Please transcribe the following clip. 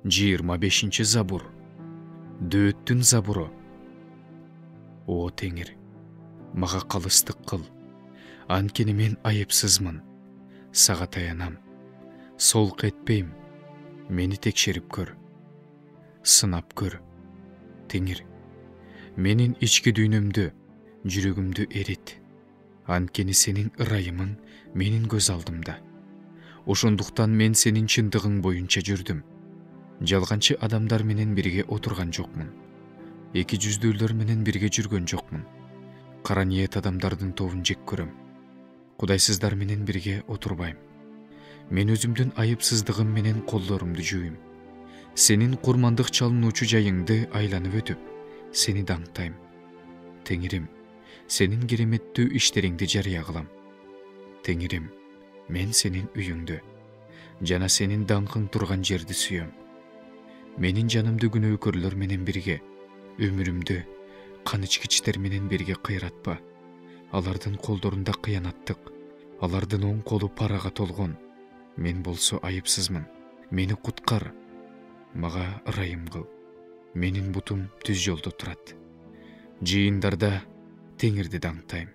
25 забур. Дөөттүн забуру. О Теңир, мага калыстык кыл. Анткени мен айыпсызмын. Сага таянам. Солк этпейм. Мени текшерип көр. Сынап көр. Теңир, менин ички дүйнөмдү, жүрөгүмдү эрит. Анткени сенин ырайымың менин көз алдымда. Ошондуктан мен сенин чындыгың боюнча жүрдүм. Жалганчы адамдар менен бирге отурган жокмун. Эки жүздүүлөр менен бирге жүргөн жокмун. Кара ниет адамдардын тобун жек көрөм. Кудайсыздар менен бирге отурбайм. Мен өзүмдүн айыпсыздыгым менен колдорумду жууйм. Сенин курмандык чалынуучу жайыңды айланып өтүп, сени даңтайм. Теңирим, сенин кереметтүү иштериңди жарыя кылам. Теңирим, мен сенин үйүңдү жана сенин даңкың турган жерди сүйөм. Менин жанымды күнөөкөрлөр менен бирге, өмүрүмдү кан ичкичтер менен бирге кыйратпа. Алардын колдорунда кыянаттык, алардын оң колу парага толгон. Мен болсо айыпсызмын. Мени куткар. Мага ырайым кыл. Менин бутум түз жолдо турат. Жыйындарда Теңирди даңтайм.